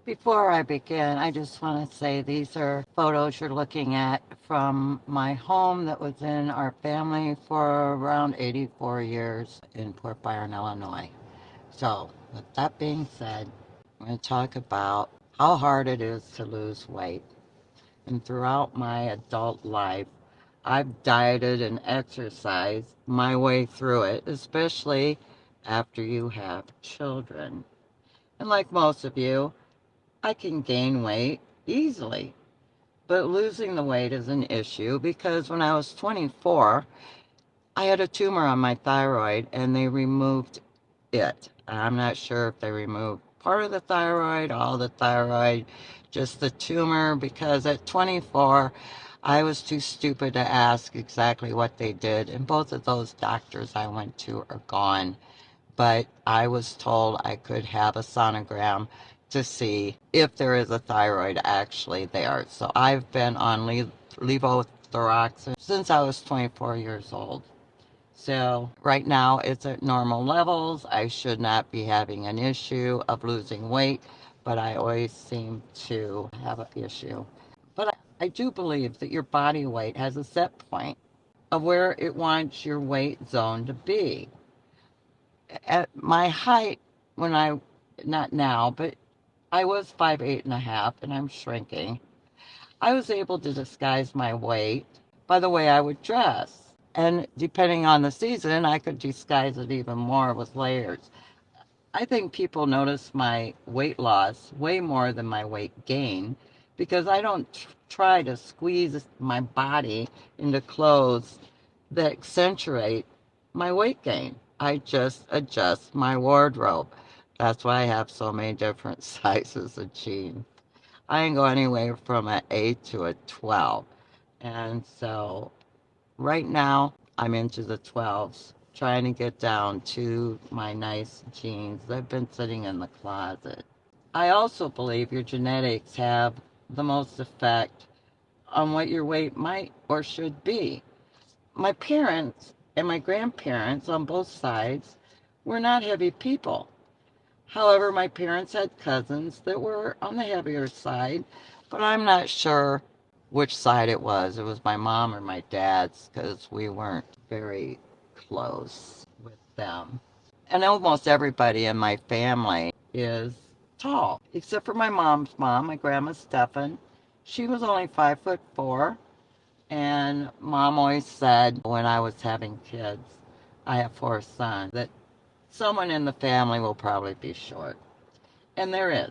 Before I begin, I just want to say these are photos you're looking at from my home that was in our family for around 84 years in Port Byron, Illinois. So, with that being said, I'm going to talk about how hard it is to lose weight. And throughout my adult life, I've dieted and exercised my way through it, especially after you have children. And like most of you, I can gain weight easily, but losing the weight is an issue because when I was 24, I had a tumor on my thyroid and they removed it. I'm not sure if they removed part of the thyroid, all the thyroid, just the tumor, because at 24, I was too stupid to ask exactly what they did. And both of those doctors I went to are gone. But I was told I could have a sonogram to see if there is a thyroid actually there. So I've been on levothyroxine since I was 24 years old. So right now it's at normal levels. I should not be having an issue of losing weight, but I always seem to have an issue. But I do believe that your body weight has a set point of where it wants your weight zone to be. At my height, when I, not now, but I was 5'8.5" and I'm shrinking, I was able to disguise my weight by the way I would dress. And depending on the season, I could disguise it even more with layers. I think people notice my weight loss way more than my weight gain because I don't try to squeeze my body into clothes that accentuate my weight gain. I just adjust my wardrobe. That's why I have so many different sizes of jeans. I can go anywhere from an 8 to a 12. And so right now I'm into the 12s, trying to get down to my nice jeans that have been sitting in the closet. I also believe your genetics have the most effect on what your weight might or should be. My parents and my grandparents on both sides were not heavy people. However, my parents had cousins that were on the heavier side, but I'm not sure which side it was. It was my mom or my dad's because we weren't very close with them. And almost everybody in my family is tall, except for my mom's mom, my grandma Stephan. She was only 5'4", and mom always said when I was having kids, I have four sons, that someone in the family will probably be short. And there is.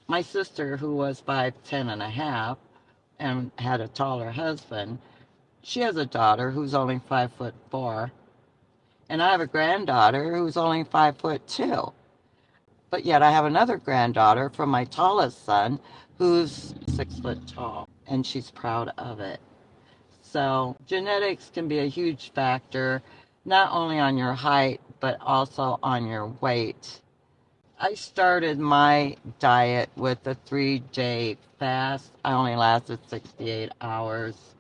My sister, who was 5'10.5" and had a taller husband, she has a daughter who's only 5'4", and I have a granddaughter who's only 5'2". But yet I have another granddaughter from my tallest son who's 6 foot tall, and she's proud of it. So genetics can be a huge factor, not only on your height, but also on your weight. I started my diet with a 3-day fast. I only lasted 68 hours.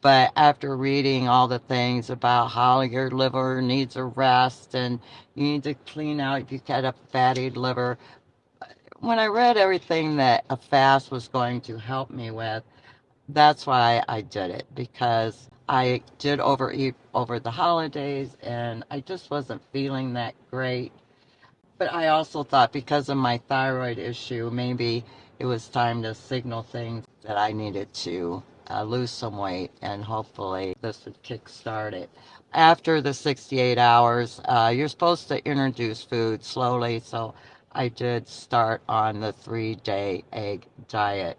But after reading all the things about how your liver needs a rest and you need to clean out if you had a fatty liver, when I read everything that a fast was going to help me with, that's why I did it, because I did overeat over the holidays and I just wasn't feeling that great. But I also thought because of my thyroid issue, maybe it was time to signal things that I needed to lose some weight, and hopefully this would kickstart it. After the 68 hours, you're supposed to introduce food slowly, so I did start on the 3-day egg diet.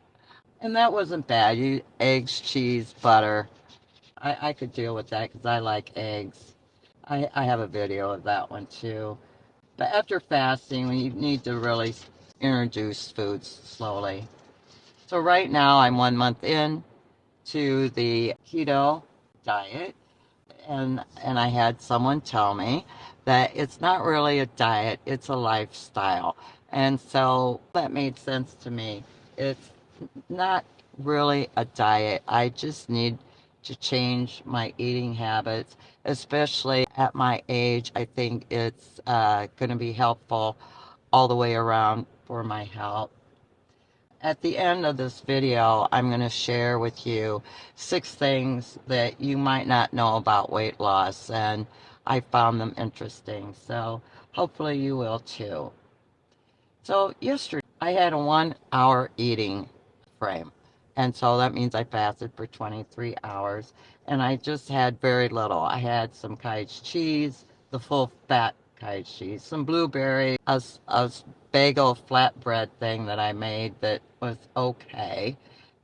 And that wasn't bad. You eggs, cheese, butter. I could deal with that because I like eggs. I have a video of that one too. But after fasting, we need to really introduce foods slowly. So right now I'm 1 month in to the keto diet, and I had someone tell me that it's not really a diet, it's a lifestyle. And so that made sense to me. It's not really a diet. I just need to change my eating habits, especially at my age. I think it's going to be helpful all the way around for my health. At the end of this video, I'm going to share with you 6 things that you might not know about weight loss, and I found them interesting. So hopefully you will too. So yesterday, I had a 1 hour eating frame. And so that means I fasted for 23 hours. And I just had very little. I had some cottage cheese, the full fat cottage cheese, some blueberry, a bagel flatbread thing that I made that was okay,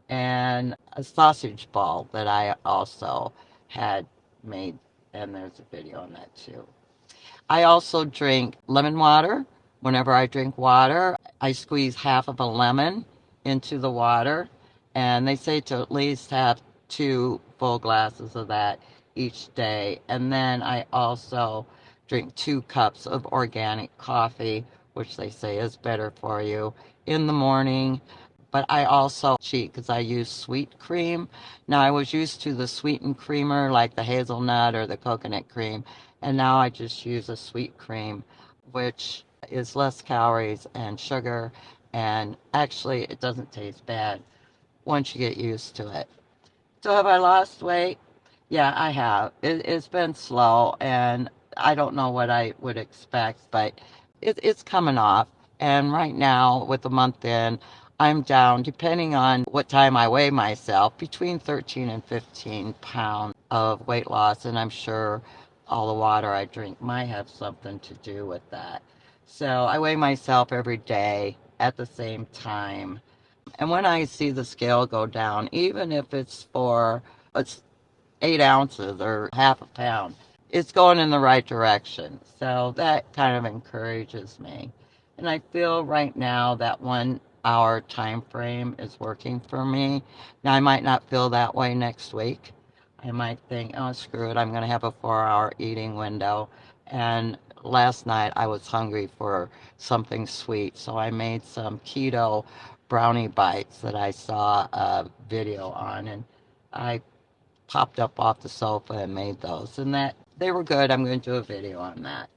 and a sausage ball that I also had made. And there's a video on that too. I also drink lemon water. Whenever I drink water, I squeeze half of a lemon into the water, and they say to at least have 2 full glasses of that each day. And then I also drink 2 cups of organic coffee, which they say is better for you, in the morning. But I also cheat because I use sweet cream. Now, I was used to the sweetened creamer like the hazelnut or the coconut cream, and now I just use a sweet cream, which is less calories and sugar, and actually it doesn't taste bad once you get used to it. So have I lost weight? Yeah, I have. It's been slow, and I don't know what I would expect, but it's coming off. And right now, with a month in, I'm down, depending on what time I weigh myself, between 13 and 15 pounds of weight loss. And I'm sure all the water I drink might have something to do with that. So I weigh myself every day at the same time. And when I see the scale go down, even if it's for it's 8 ounces or half a pound, it's going in the right direction. So that kind of encourages me. And I feel right now that 1 hour time frame is working for me. Now, I might not feel that way next week. I might think, oh, screw it, I'm going to have a 4 hour eating window. And last night I was hungry for something sweet, so I made some keto brownie bites that I saw a video on, and I popped up off the sofa and made those, and that they were good. I'm going to do a video on that.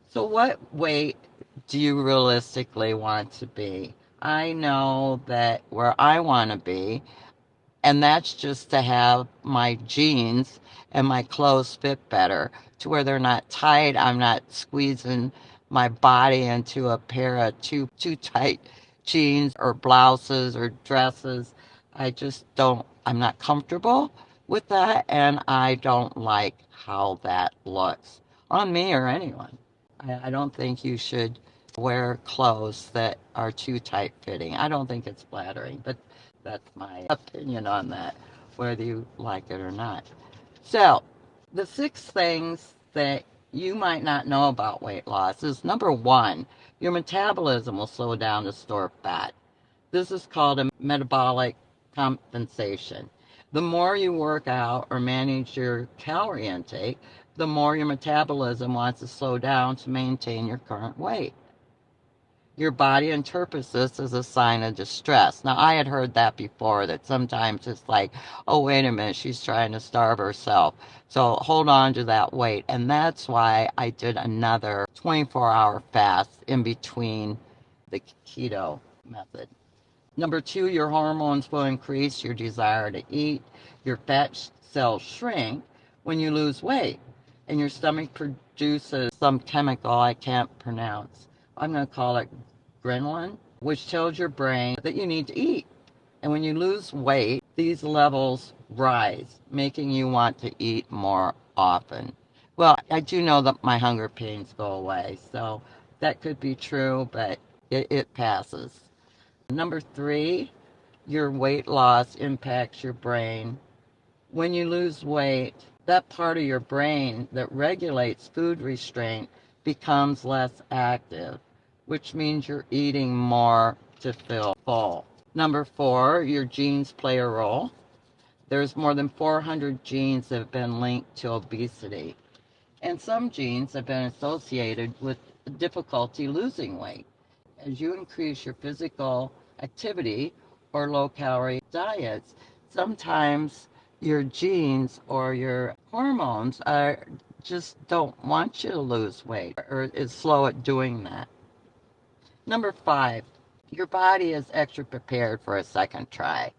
So what weight do you realistically want to be? I know that where I want to be, and that's just to have my jeans and my clothes fit better to where they're not tight. I'm not squeezing my body into a pair of too tight jeans or blouses or dresses. I just don't, I'm not comfortable with that, and I don't like how that looks on me or anyone. I don't think you should wear clothes that are too tight fitting. I don't think it's flattering, but that's my opinion on that, whether you like it or not. So, the 6 things that you might not know about weight loss is number 1, your metabolism will slow down to store fat. This is called a metabolic compensation. The more you work out or manage your calorie intake, the more your metabolism wants to slow down to maintain your current weight. Your body interprets this as a sign of distress. Now, I had heard that before, that sometimes it's like, oh, wait a minute, she's trying to starve herself. So hold on to that weight. And that's why I did another 24-hour fast in between the keto method. Number 2, your hormones will increase your desire to eat. Your fat cells shrink when you lose weight, and your stomach produces some chemical I can't pronounce. I'm going to call it ghrelin, which tells your brain that you need to eat. And when you lose weight, these levels rise, making you want to eat more often. Well, I do know that my hunger pains go away, so that could be true, but it passes. Number 3, your weight loss impacts your brain. When you lose weight, that part of your brain that regulates food restraint becomes less active, which means you're eating more to feel full. Number 4, your genes play a role. There's more than 400 genes that have been linked to obesity, and some genes have been associated with difficulty losing weight. As you increase your physical activity or low-calorie diets, sometimes your genes or your hormones are just don't want you to lose weight or is slow at doing that. Number 5, your body is extra prepared for a second try.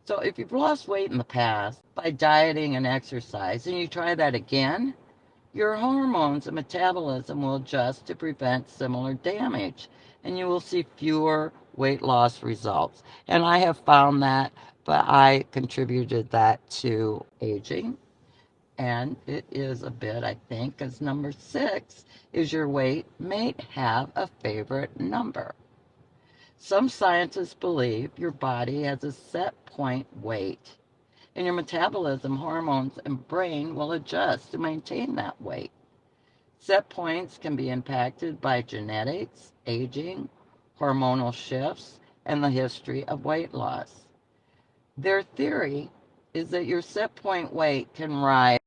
So if you've lost weight in the past by dieting and exercise and you try that again, your hormones and metabolism will adjust to prevent similar damage, and you will see fewer weight loss results. And I have found that, but I contributed that to aging, and it is a bit, I think, because number 6 is your weight may have a favorite number. Some scientists believe your body has a set point weight, and your metabolism, hormones, and brain will adjust to maintain that weight. Set points can be impacted by genetics, aging, hormonal shifts, and the history of weight loss. Their theory is that your set point weight can rise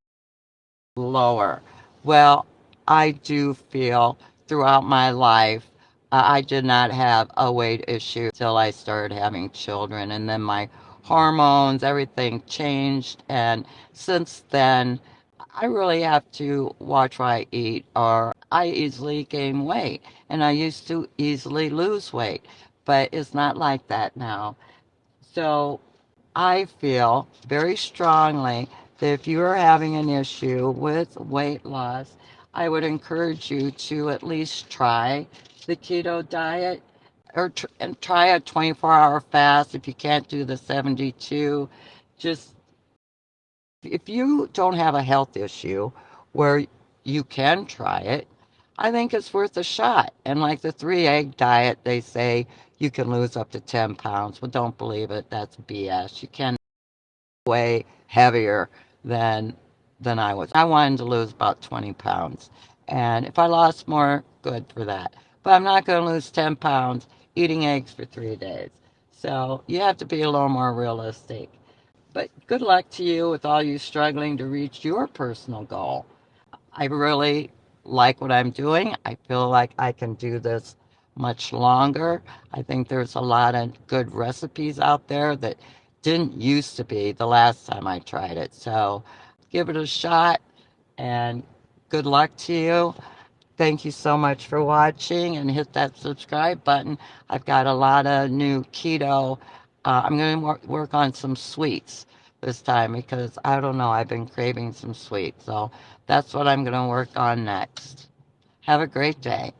lower. Well, I do feel throughout my life, I did not have a weight issue until I started having children, and then my hormones, everything changed, and since then, I really have to watch what I eat, or I easily gain weight, and I used to easily lose weight, but it's not like that now. So I feel very strongly that if you are having an issue with weight loss, I would encourage you to at least try the keto diet or and try a 24-hour fast if you can't do the 72. Just if you don't have a health issue where you can try it, I think it's worth a shot. And like the 3 egg diet, they say you can lose up to 10 pounds. Well, don't believe it. That's BS. You can way heavier than than I was. I wanted to lose about 20 pounds. And if I lost more, good for that. But I'm not going to lose 10 pounds eating eggs for 3 days. So you have to be a little more realistic. But good luck to you with all you struggling to reach your personal goal. I really like what I'm doing. I feel like I can do this much longer. I think there's a lot of good recipes out there that didn't used to be the last time I tried it. So give it a shot and good luck to you. Thank you so much for watching and hit that subscribe button. I've got a lot of new keto. I'm going to work on some sweets this time because I don't know, I've been craving some sweets. So that's what I'm going to work on next. Have a great day.